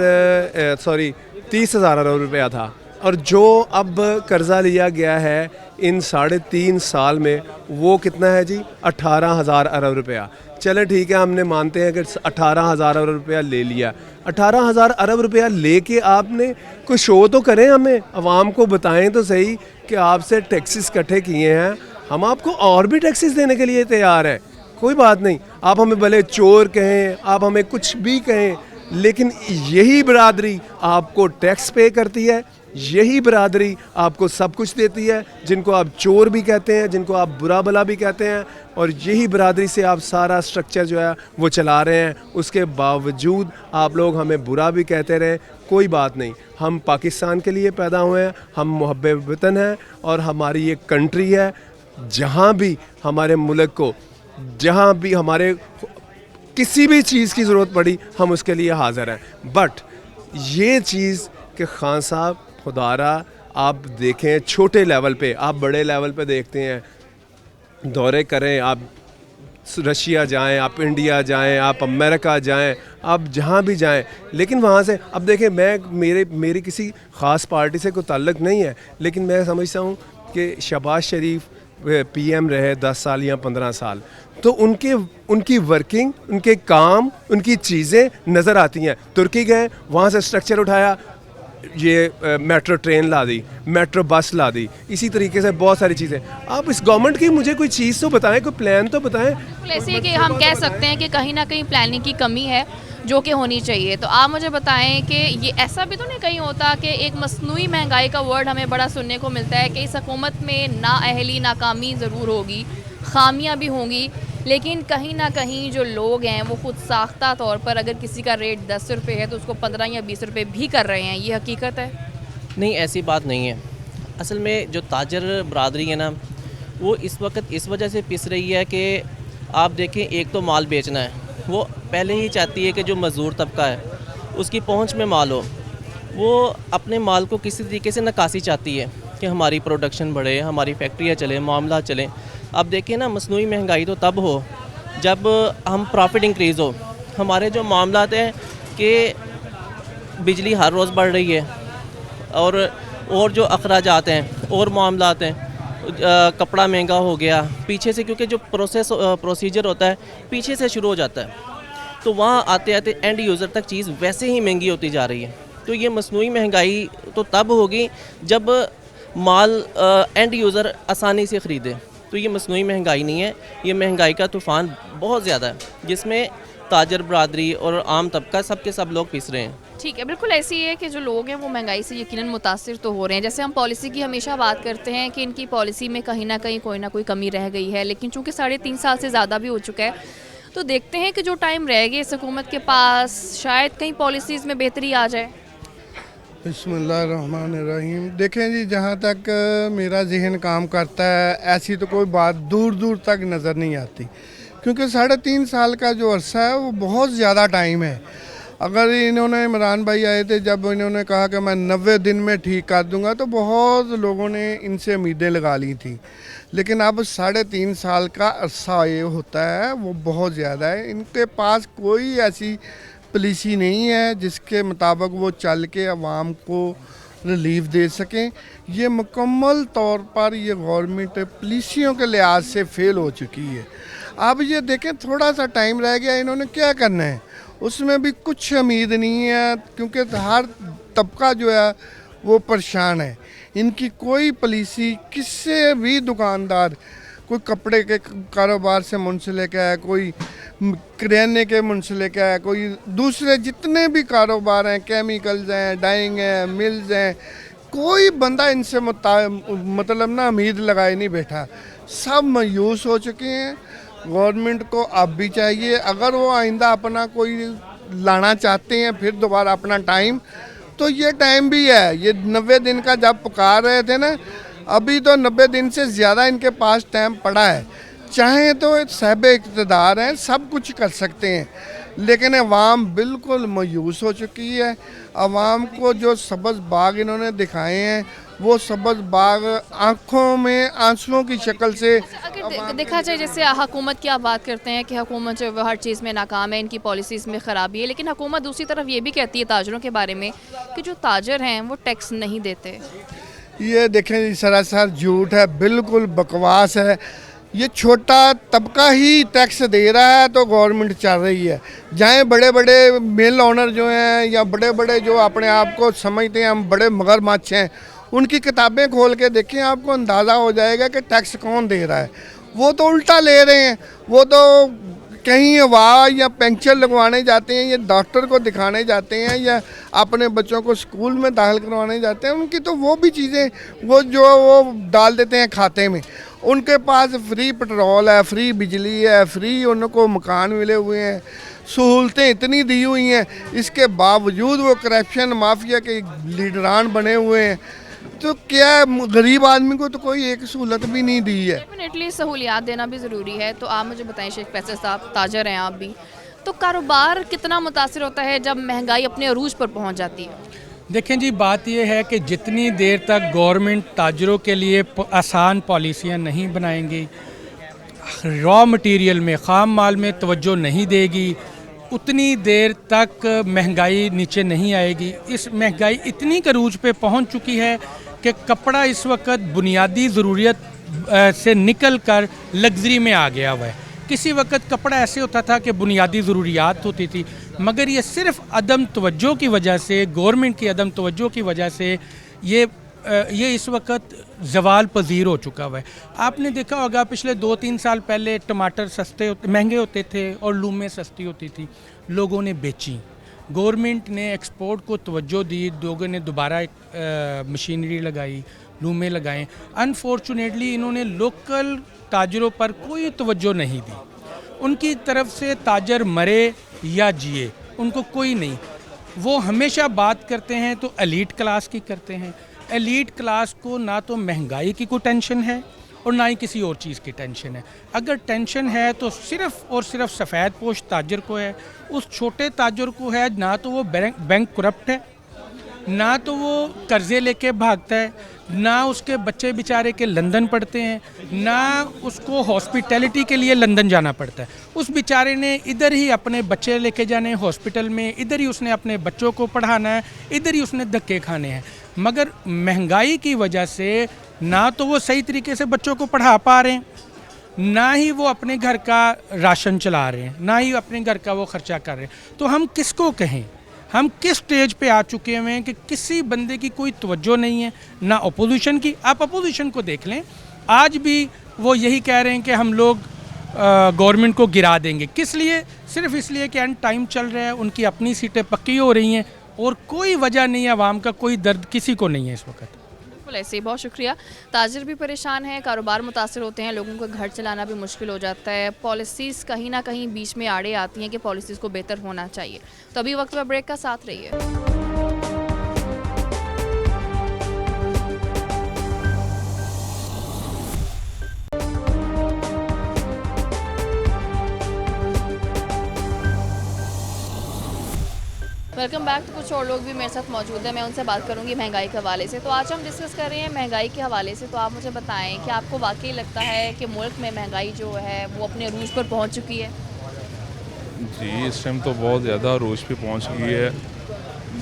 30,000 अरब रुपया था, और जो अब कर्ज़ा लिया गया है इन 3.5 साल में वो कितना है जी 18,000 अरब रुपया। चले ठीक है, हमने मानते हैं कि 18,000 अरब रुपया ले लिया। 18,000 अरब रुपया लेके आपने कोई शो तो करें, हमें आवाम को बताएं तो सही कि आपसे टैक्सेस इकट्ठे किए हैं, हम आपको और भी टैक्सेस देने के लिए तैयार हैं। कोई बात नहीं, आप हमें भले चोर कहें, आप हमें कुछ भी कहें, लेकिन यही बरादरी आपको टैक्स पे करती है, यही बरादरी आपको सब कुछ देती है, जिनको आप चोर भी कहते हैं, जिनको आप बुरा भला भी कहते हैं, और यही बरादरी से आप सारा स्ट्रक्चर जो है वो चला रहे हैं। उसके बावजूद आप लोग हमें बुरा भी कहते रहें, कोई बात नहीं। हम पाकिस्तान के लिए पैदा हुए हैं, हम मुहब्ब वतन हैं, और हमारी एक कंट्री है जहाँ भी हमारे मुल्क को, जहाँ भी हमारे किसी भी चीज़ की ज़रूरत पड़ी हम उसके लिए हाज़िर हैं। बट ये चीज़ कि खान साहब खुदारा आप देखें छोटे लेवल पे, आप बड़े लेवल पे देखते हैं, दौरे करें, आप रशिया जाएं, आप इंडिया जाएं, आप अमेरिका जाएं, आप जहां भी जाएं, लेकिन वहां से अब देखें, मेरी किसी ख़ास पार्टी से कोई ताल्लुक़ नहीं है, लेकिन मैं समझता हूं कि शहबाज शरीफ PM रहे 10 साल या 15 साल, तो उनकी वर्किंग, उनके काम, उनकी चीज़ें नज़र आती हैं। तुर्की गए, वहाँ से स्ट्रक्चर उठाया, ये मेट्रो ट्रेन ला दी, मेट्रो बस ला दी, इसी तरीके से बहुत सारी चीज़ें। आप इस गवर्नमेंट की मुझे कोई चीज़ तो बताएं, कोई प्लान तो बताएं। ऐसे ही कि हम कह सकते हैं कि कहीं ना कहीं प्लानिंग की कमी है जो कि होनी चाहिए। तो आप मुझे बताएं कि ये ऐसा भी तो नहीं कहीं होता कि एक मसनूई महंगाई का वर्ड हमें बड़ा सुनने को मिलता है कि इस हुकूमत में नाअहली, नाकामी ज़रूर होगी, खामियां भी होंगी, लेकिन कहीं ना कहीं जो लोग हैं वो खुद साख्ता तौर पर अगर किसी का रेट 10 रुपये है तो उसको 15 या 20 रुपये भी कर रहे हैं। ये हकीकत है? नहीं, ऐसी बात नहीं है। असल में जो ताजर बरादरी है ना, वो इस वक्त इस वजह से पिस रही है कि आप देखें, एक तो माल बेचना है, वो पहले ही चाहती है कि जो मज़दूर तबका है उसकी पहुंच में माल हो, वो अपने माल को किसी तरीके से नकासी चाहती है कि हमारी प्रोडक्शन बढ़े, हमारी फैक्ट्रियाँ चलें, मामला चलें। अब देखिए ना, मसनूई महंगाई तो तब हो जब हम प्रॉफिट इंक्रीज़ हो। हमारे जो मामलात हैं कि बिजली हर रोज़ बढ़ रही है, और जो अखराजात हैं और मामलात हैं, कपड़ा महंगा हो गया पीछे से, क्योंकि जो प्रोसीजर होता है पीछे से शुरू हो जाता है, तो वहाँ आते आते एंड यूज़र तक चीज़ वैसे ही महंगी होती जा रही है। तो ये मसनूई महंगाई तो तब होगी जब माल एंड यूज़र आसानी से ख़रीदे। तो ये मसनूई महंगाई नहीं है, ये महंगाई का तूफ़ान बहुत ज़्यादा है, जिसमें ताजर बरादरी और आम तबका सब के सब लोग पिस रहे हैं। ठीक है, बिल्कुल ऐसी है कि जो लोग हैं वो महंगाई से यकीनन मुतासिर तो हो रहे हैं। जैसे हम पॉलिसी की हमेशा बात करते हैं कि इनकी पॉलिसी में कहीं ना कहीं कोई ना कोई कमी रह गई है, लेकिन चूँकि 3.5 साल से ज़्यादा भी हो चुका है, तो देखते हैं कि जो टाइम रह गया इस हुकूमत के पास, शायद कहीं पॉलिसीज़ में बेहतरी आ जाए। बिस्मिल्लाहिर्रहमानिर्रहीम। देखें जी, जहाँ तक मेरा जहन काम करता है, ऐसी तो कोई बात दूर दूर तक नज़र नहीं आती, क्योंकि 3.5 साल का जो अरसा है वो बहुत ज़्यादा टाइम है। अगर इन्होंने, इमरान भाई आए थे जब इन्होंने कहा कि मैं 90 दिन में ठीक कर दूंगा, तो बहुत लोगों ने इनसे उम्मीदें लगा ली थी, लेकिन अब 3.5 साल का अरसा ये होता है वो बहुत ज़्यादा है। इनके पास कोई ऐसी पॉलिसी नहीं है जिसके मुताबिक वो चल के अवाम को रिलीफ दे सकें। ये मुकम्मल तौर पर ये गवर्नमेंट पॉलिसियों के लिहाज से फ़ेल हो चुकी है। अब ये देखें, थोड़ा सा टाइम रह गया, इन्होंने क्या करना है उसमें भी कुछ उम्मीद नहीं है, क्योंकि हर तबका जो है वो परेशान है। इनकी कोई पॉलिसी किसी भी दुकानदार, कोई कपड़े के कारोबार से मुंसलिक है, कोई किराने के मुंसलिक है, कोई दूसरे जितने भी कारोबार हैं, केमिकल्स हैं, डाइंग हैं, मिल्स हैं, कोई बंदा इनसे मतलब ना उम्मीद लगाए नहीं बैठा। सब मायूस हो चुके हैं। गवर्नमेंट को अब भी चाहिए, अगर वो आइंदा अपना कोई लाना चाहते हैं फिर दोबारा अपना टाइम, तो ये टाइम भी है, ये 90 दिन का जब पुकार रहे थे ना, अभी तो 90 दिन से ज़्यादा इनके पास टाइम पड़ा है। चाहे तो साहिब इक़्तिदार हैं, सब कुछ कर सकते हैं, लेकिन अवाम बिल्कुल मायूस हो चुकी है। अवाम को जो सब्ज़ बाग इन्होंने दिखाए हैं, वो सब्ज़ बाग आँखों में आंसुओं की शक्ल से अगर देखा जाए, जैसे हुकूमत की आप बात करते हैं कि हुकूमत जो है हर चीज़ में नाकाम है, इनकी पॉलिसीज़ में ख़राबी है, लेकिन हुकूमत दूसरी तरफ ये भी कहती है ताजरों के बारे में कि जो ताजर हैं वो टैक्स नहीं देते। ये देखें, सरासर झूठ है, बिल्कुल बकवास है। ये छोटा तबका ही टैक्स दे रहा है तो गवर्नमेंट चल रही है। जहाँ बड़े बड़े मिल ओनर जो हैं या बड़े बड़े जो अपने आप को समझते हैं हम बड़े मगरमच्छ हैं, उनकी किताबें खोल के देखें, आपको अंदाज़ा हो जाएगा कि टैक्स कौन दे रहा है। वो तो उल्टा ले रहे हैं, वो तो कहीं वाह या पंक्चर लगवाने जाते हैं या डॉक्टर को दिखाने जाते हैं या अपने बच्चों को स्कूल में दाखिल करवाने जाते हैं, उनकी तो वो भी चीज़ें वो डाल देते हैं खाते में। उनके पास फ्री पेट्रोल है, फ्री बिजली है, फ्री उनको मकान मिले हुए हैं, सहूलतें इतनी दी हुई हैं, इसके बावजूद वो करप्शन माफिया के लीडरान बने हुए हैं। तो क्या गरीब आदमी को तो कोई एक सहूलत भी नहीं दी है। डेफिनेटली सहूलियात देना भी ज़रूरी है। तो आप मुझे बताएं, शेख फैसल साहब ताजर हैं आप भी, तो कारोबार कितना मुतासिर होता है जब महंगाई अपने अरूज पर पहुंच जाती है? देखें जी, बात यह है कि जितनी देर तक गवर्नमेंट ताजरों के लिए आसान पॉलिसियां नहीं बनाएंगी, रॉ मटेरियल में, ख़ाम माल में तवज्जो नहीं देगी, उतनी देर तक महंगाई नीचे नहीं आएगी। इस महंगाई इतनी करूज पे पहुंच चुकी है कि कपड़ा इस वक्त बुनियादी ज़रूरियत से निकल कर लग्जरी में आ गया हुआ है। किसी वक्त कपड़ा ऐसे होता था कि बुनियादी ज़रूरियात होती थी, मगर ये सिर्फ़ अदम तवज्जो की वजह से, गवर्नमेंट की अदम तवज्जो की वजह से ये इस वक्त ज़वाल पजीर हो चुका हुआ है। आपने देखा होगा पिछले 2-3 साल पहले टमाटर महंगे होते थे और लूमें सस्ती होती थी, लोगों ने बेची, गवर्नमेंट ने एक्सपोर्ट को तवज्जो दी, लोगों ने दोबारा मशीनरी लगाई, लूमें लगाएं। अनफॉर्चुनेटली इन्होंने लोकल ताजरों पर कोई तवज्जो नहीं दी। उनकी तरफ से ताजर मरे या जिए उनको कोई नहीं। वो हमेशा बात करते हैं तो एलीट क्लास की करते हैं। एलीट क्लास को ना तो महंगाई की कोई टेंशन है और ना ही किसी और चीज़ की टेंशन है। अगर टेंशन है तो सिर्फ़ और सिर्फ सफ़ेद पोश ताजर को है। उस छोटे ताजर को है, ना तो वो बैंक करप्ट है, ना तो वो कर्ज़े लेके भागता है, ना उसके बच्चे बेचारे के लंदन पढ़ते हैं, ना उसको हॉस्पिटैलिटी के लिए लंदन जाना पड़ता है। उस बेचारे ने इधर ही अपने बच्चे लेके जाने हॉस्पिटल में, इधर ही उसने अपने बच्चों को पढ़ाना है, इधर ही उसने धक्के खाने हैं। मगर महंगाई की वजह से ना तो वो सही तरीके से बच्चों को पढ़ा पा रहे हैं, ना ही वो अपने घर का राशन चला रहे हैं, ना ही अपने घर का वो खर्चा कर रहे हैं। तो हम किसको कहें? हम किस स्टेज पे आ चुके हुए हैं कि किसी बंदे की कोई तवज्जो नहीं है, ना अपोजिशन की। आप अपोजिशन को देख लें, आज भी वो यही कह रहे हैं कि हम लोग गवर्नमेंट को गिरा देंगे। किस लिए? सिर्फ इसलिए कि एंड टाइम चल रहा है, उनकी अपनी सीटें पक्की हो रही हैं और कोई वजह नहीं है, आवाम का कोई दर्द किसी को नहीं है इस वक्त। बिल्कुल ऐसे ही, बहुत शुक्रिया। ताजर भी परेशान हैं, कारोबार मुतासर होते हैं, लोगों का घर चलाना भी मुश्किल हो जाता है। पॉलिसीज़ कहीं ना कहीं बीच में आड़े आती हैं कि पॉलिसीज़ को बेहतर होना चाहिए। तो अभी वक्त पर ब्रेक का साथ रहिए। Welcome back. तो कुछ और लोग भी मेरे साथ मौजूद हैं, मैं उनसे बात करूंगी महंगाई के हवाले से। तो आज हम डिस्कस कर रहे हैं महंगाई के हवाले से। तो आप मुझे बताएं कि आपको वाकई लगता है कि मुल्क में महंगाई जो है वो अपने अरूज पर पहुंच चुकी है? जी, इस टाइम तो बहुत ज़्यादा अरूज पे पहुंच गई है।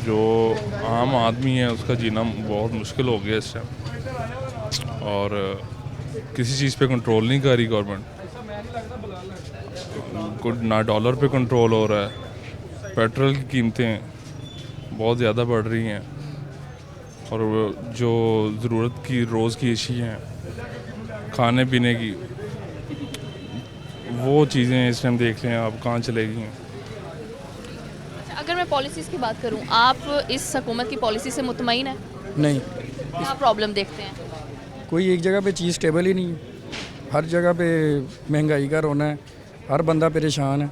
जो आम आदमी है उसका जीना बहुत मुश्किल हो गया इस टाइम, और किसी चीज़ पे कंट्रोल नहीं कर रही गवर्नमेंट। ना डॉलर पे कंट्रोल हो रहा है, पेट्रोल की कीमतें बहुत ज़्यादा बढ़ रही हैं, और जो ज़रूरत की रोज़ की अशिया हैं, खाने पीने की, वो चीज़ें इस टाइम देख लें आप कहाँ चलेगी। अगर मैं पॉलिसीज़ की बात करूं, आप इस हुकूमत की पॉलिसी से मुतमईन है? नहीं। क्या प्रॉब्लम देखते हैं? कोई एक जगह पे चीज़ स्टेबल ही नहीं है, हर जगह पे महंगाई का रोना है, हर बंदा परेशान है।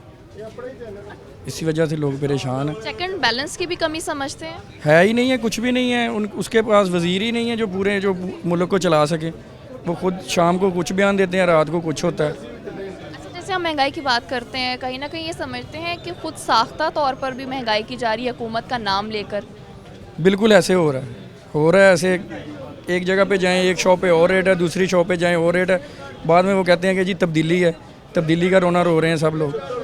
इसी वजह से लोग परेशान हैं। चेक एंड बैलेंस की भी कमी समझते हैं? है ही नहीं है, कुछ भी नहीं है। उसके पास वज़ीर ही नहीं है जो मुल्क को चला सके। वो खुद शाम को कुछ बयान देते हैं, रात को कुछ होता है। अच्छा, जैसे हम महंगाई की बात करते हैं, कहीं ना कहीं ये समझते हैं कि खुद साख्ता तौर पर भी महंगाई की जा रही है हुकूमत का नाम लेकर। बिल्कुल ऐसे हो रहा है ऐसे। एक जगह पे जाएं, एक शॉप पे और रेट है, दूसरी शॉप पे जाएं और रेट है। बाद में वो कहते हैं कि जी तब्दीली है, तब्दीली का रोना रो रहे हैं सब लोग।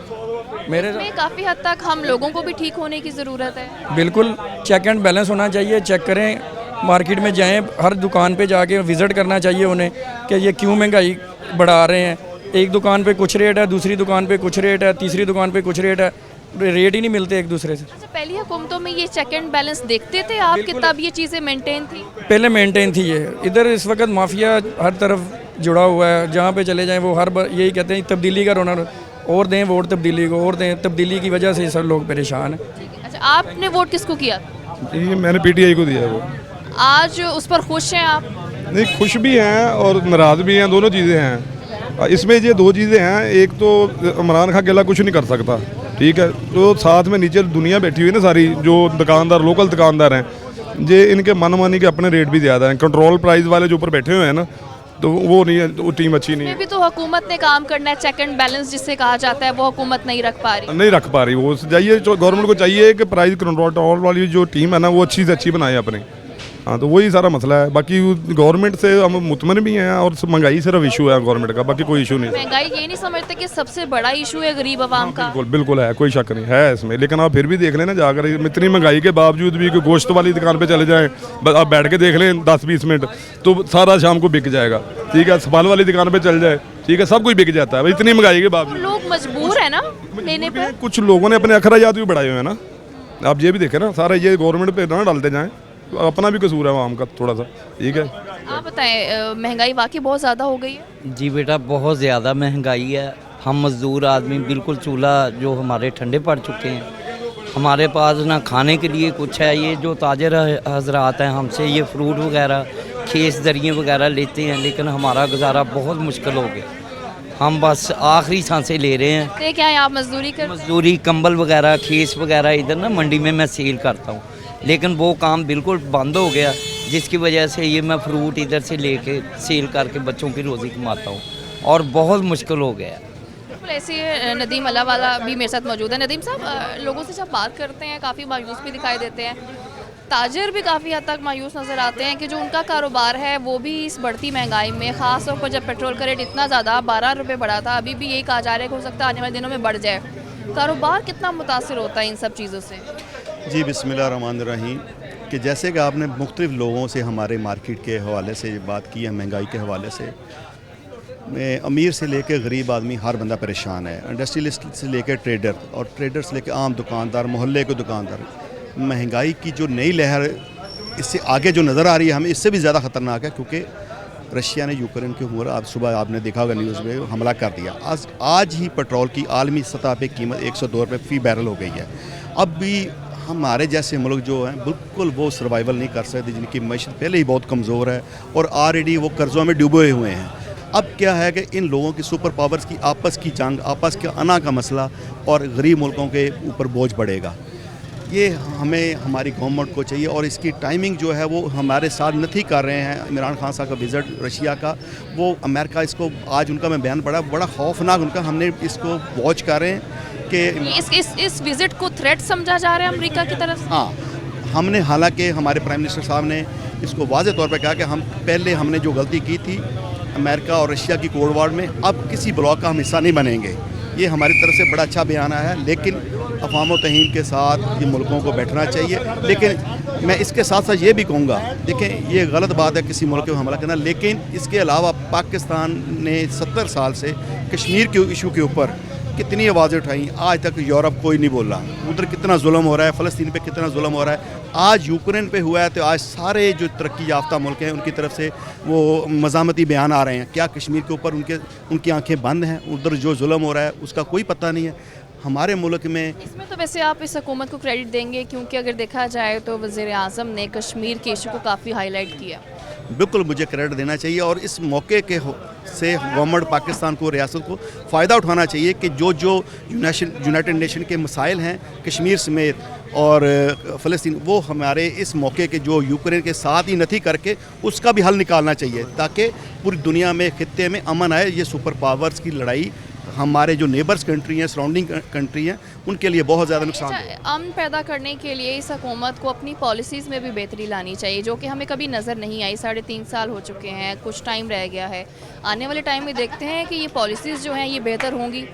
मेरे में काफ़ी हद तक हम लोगों को भी ठीक होने की ज़रूरत है। बिल्कुल चेक एंड बैलेंस होना चाहिए। चेक करें, मार्केट में जाएं, हर दुकान पे जाके विज़िट करना चाहिए उन्हें कि ये क्यों महंगाई बढ़ा रहे हैं। एक दुकान पे कुछ रेट है, दूसरी दुकान पे कुछ रेट है, तीसरी दुकान पे कुछ रेट है, रेट ही नहीं मिलते एक दूसरे से। अच्छा, पहली हुकूमतों में ये चेक एंड बैलेंस देखते थे आप कि तब ये चीज़ें मेंटेन थी? पहले मेंटेन थी ये। इधर इस वक्त माफिया हर तरफ जुड़ा हुआ है, जहाँ पे चले जाएं वो हर बार यही कहते हैं तब्दीली का रोना, और दें वोट तब्दीली को, और दें। तब्दीली की वजह से सब लोग परेशान हैं। अच्छा, आपने वोट किसको किया? ये मैंने पीटीआई को दिया है वो। आज उस पर खुश हैं आप? नहीं, खुश भी हैं और नाराज़ भी हैं, दोनों चीज़ें हैं। इसमें ये दो चीज़ें हैं। एक तो इमरान खान अकेला कुछ नहीं कर सकता, ठीक है। तो साथ में नीचे दुनिया बैठी हुई है ना सारी, जो दुकानदार लोकल दुकानदार हैं, ये इनके मनमानी के अपने रेट भी ज़्यादा हैं। कंट्रोल प्राइस वाले जो ऊपर बैठे हुए हैं ना, तो वो नहीं है, वो टीम अच्छी नहीं है। भी तो हुकूमत ने काम करना है। चेक एंड बैलेंस जिसे कहा जाता है वो हुकूमत नहीं रख पा रही। वो चाहिए, जो गवर्नमेंट को चाहिए कि प्राइस कंट्रोल वाली जो टीम है ना, वो अच्छी से अच्छी बनाए अपने। हाँ, तो वही सारा मसला है। बाकी गवर्नमेंट से हम मुतमन भी हैं, और महंगाई सिर्फ इशू है गवर्नमेंट का, बाकी कोई इशू नहीं। महंगाई ये नहीं समझते कि सबसे बड़ा इशू है गरीब आवाम का? बिल्कुल है, कोई शक नहीं है इसमें। लेकिन आप फिर भी देख लें ना, जाकर इतनी महंगाई के बावजूद भी कि गोश्त वाली दुकान पे चले जाएं, आप बैठ के देख लें 10-20 मिनट, तो सारा शाम को बिक जाएगा, ठीक है। फल वाली दुकान पे चल जाए, ठीक है, सब कुछ बिक जाता है इतनी महंगाई के बावजूद। लोग मजबूर है ना लेने पर। कुछ लोगों ने अपने अखराजात भी बढ़ाए हुए हैं ना, आप ये भी देखें ना। सारा ये गवर्नमेंट पे ना डालते जाएँ, अपना भी कसूर है आवाम का थोड़ा सा, ठीक है। आप बताएं, महंगाई वाकई बहुत ज़्यादा हो गई है? जी बेटा, बहुत ज़्यादा महंगाई है। हम मज़दूर आदमी बिल्कुल चूल्हा जो हमारे ठंडे पड़ चुके हैं। हमारे पास ना खाने के लिए कुछ है। ये जो ताजर हजरात हैं हमसे ये फ्रूट वगैरह, खेस दरिए वगैरह लेते हैं, लेकिन हमारा गुजारा बहुत मुश्किल हो गया। हम बस आखिरी सांसें ले रहे हैं। क्या है, आप मजदूरी कर? मजदूरी, कंबल वगैरह, खेस वगैरह इधर ना मंडी में मैं सेल करता हूँ, लेकिन वो काम बिल्कुल बंद हो गया, जिसकी वजह से ये मैं फ्रूट इधर से लेके सेल करके बच्चों की रोज़ी कमाता हूँ, और बहुत मुश्किल हो गया। बिल्कुल ऐसे नदीम अलावाला भी मेरे साथ मौजूद है। नदीम साहब, लोगों से जब बात करते हैं काफ़ी मायूस भी दिखाई देते हैं, ताजर भी काफ़ी हद तक मायूस नज़र आते हैं कि जो उनका कारोबार है वो भी इस बढ़ती महंगाई में, ख़ास तौर पर जब पेट्रोल का रेट इतना ज़्यादा 12 रुपये बढ़ा था, अभी भी यही कहा जा रहा है कि हो सकता है आने वाले दिनों में बढ़ जाए। कारोबार कितना मुतासिर होता है इन सब चीज़ों से? जी बिस्मिल्लाहिर्रहमानिर्रहीम। कि जैसे कि आपने मुख्तलिफ़ लोगों से हमारे मार्केट के हवाले से बात की है, महंगाई के हवाले से, मैं अमीर से लेकर गरीब आदमी हर बंदा परेशान है। इंडस्ट्रियलिस्ट से लेकर ट्रेडर, और ट्रेडर से लेकर आम दुकानदार, मोहल्ले के दुकानदार। महंगाई की जो नई लहर इससे आगे जो नज़र आ रही है हमें, इससे भी ज़्यादा ख़तरनाक है, क्योंकि रशिया ने यूक्रेन के ऊपर आज सुबह आपने देखा होगा न्यूज़ में हमला कर दिया। आज ही पेट्रोल की आलमी सतह पे कीमत 102 रुपये फ़ी बैरल हो गई है। अब भी हमारे जैसे मुल्क जो हैं बिल्कुल वो सर्वाइवल नहीं कर सकते, जिनकी मैशत पहले ही बहुत कमज़ोर है और ऑलरेडी वो कर्ज़ों में डूबे हुए हैं। अब क्या है कि इन लोगों की सुपर पावर्स की आपस की जंग, आपस के अना का मसला, और गरीब मुल्कों के ऊपर बोझ बढ़ेगा। ये हमें हमारी गवर्नमेंट को चाहिए, और इसकी टाइमिंग जो है वो हमारे साथ नहीं कर रहे हैं। इमरान खान साहब का विज़िट रशिया का, वो अमेरिका, इसको आज उनका मैं बयान पढ़ा, बड़ा खौफनाक उनका, हमने इसको वॉच कर रहे हैं कि इस विज़िट को थ्रेट समझा जा रहा है अमेरिका की तरफ से। हाँ, हमने, हालांकि हमारे प्राइम मिनिस्टर साहब ने इसको वाज़ेह तौर पर कहा कि हम पहले हमने जो गलती की थी अमेरिका और रशिया की कोल्ड वॉर में, अब किसी ब्लॉक का हम हिस्सा नहीं बनेंगे। ये हमारी तरफ से बड़ा अच्छा बयान आया है, लेकिन अफ़वाम व तहीन के साथ ये मुल्कों को बैठना चाहिए। लेकिन मैं इसके साथ साथ ये भी कहूँगा, देखें ये गलत बात है किसी मुल्क पर हमला करना, लेकिन इसके अलावा पाकिस्तान ने 70 साल से कश्मीर के इशू के ऊपर कितनी आवाज़ें उठाई, आज तक यूरोप कोई नहीं बोला। उधर कितना जुल्म हो रहा है, फ़लस्तीन पे कितना जुल्म हो रहा है, आज यूक्रेन पे हुआ है, तो आज सारे जो तरक्की याफ्ता मुल्क हैं उनकी तरफ से वो मज़ामती बयान आ रहे हैं। क्या कश्मीर के ऊपर उनकी आंखें बंद हैं? उधर जो जुल्म हो रहा है उसका कोई पता नहीं है। हमारे मुल्क में इसमें तो वैसे आप इस हुकूमत को क्रेडिट देंगे, क्योंकि अगर देखा जाए तो वज़ीर आज़म ने कश्मीर के इशू को काफ़ी हाईलाइट किया। बिल्कुल मुझे क्रेडिट देना चाहिए, और इस मौके के से गवर्नमेंट पाकिस्तान को, रियासत को फ़ायदा उठाना चाहिए कि जो जो यूनाइटेड नेशन के मसाइल हैं कश्मीर समेत और फ़लस्तीन, वो हमारे इस मौके के जो यूक्रेन के साथ ही नथी करके उसका भी हल निकालना चाहिए ताकि पूरी दुनिया में, खित्ते में अमन आए। ये सुपर पावर्स की लड़ाई हमारे जो नेबर्स कंट्री हैं, सराउंडिंग कंट्री हैं, उनके लिए बहुत ज़्यादा नुकसान है। अमन पैदा करने के लिए इस हुकूमत को अपनी पॉलिसीज़ में भी बेहतरी लानी चाहिए, जो कि हमें कभी नज़र नहीं आई। 3.5 साल हो चुके हैं, कुछ टाइम रह गया है। आने वाले टाइम में देखते हैं कि ये पॉलिसीज़ जो हैं ये बेहतर होंगी।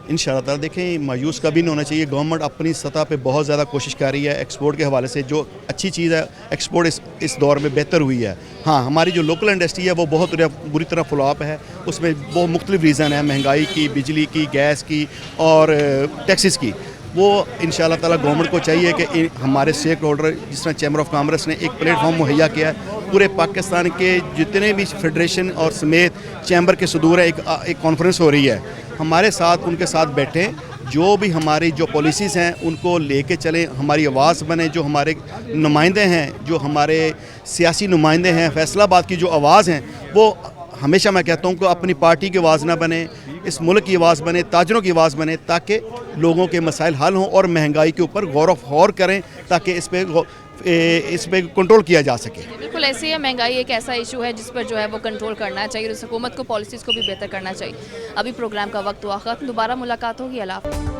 इंशाअल्लाह ताला देखें, मायूस कभी नहीं होना चाहिए। गवर्नमेंट अपनी सतह पे बहुत ज़्यादा कोशिश कर रही है एक्सपोर्ट के हवाले से। जो अच्छी चीज़ है, एक्सपोर्ट इस दौर में बेहतर हुई है। हाँ, हमारी जो लोकल इंडस्ट्री है वो बहुत बुरी तरह फ्लॉप है। उसमें बहुत मुख्तलिफ रीज़न है, महंगाई की, बिजली की, गैस की और टैक्सेस की। वो इंशाअल्लाह ताला गवर्नमेंट को चाहिए कि हमारे स्टेक होल्डर, जिस तरह चैम्बर ऑफ कॉमर्स ने एक प्लेटफॉर्म मुहैया किया है, पूरे पाकिस्तान के जितने भी फेडरेशन और समेत चैम्बर के सदूर है, एक कॉन्फ्रेंस हो रही है, हमारे साथ उनके साथ बैठें, जो भी हमारी जो पॉलिसीज़ हैं उनको लेके चलें, हमारी आवाज़ बने। जो हमारे नुमाइंदे हैं, जो हमारे सियासी नुमाइंदे हैं, फैसलाबाद की जो आवाज़ हैं, वो हमेशा मैं कहता हूँ कि अपनी पार्टी की आवाज़ ना बने, इस मुल्क की आवाज़ बने, ताजरों की आवाज़ बने, ताकि लोगों के मसाइल हल हों और महंगाई के ऊपर गौर व करें ताकि इस पे कंट्रोल किया जा सके। बिल्कुल ऐसे ही महंगाई एक ऐसा इशू है जिस पर जो है वो कंट्रोल करना चाहिए और इस हुकूमत को पॉलिसीज़ को भी बेहतर करना चाहिए। अभी प्रोग्राम का वक्त हुआ ख़त्म, दोबारा मुलाकात होगी। अल्लाह हाफ़िज़।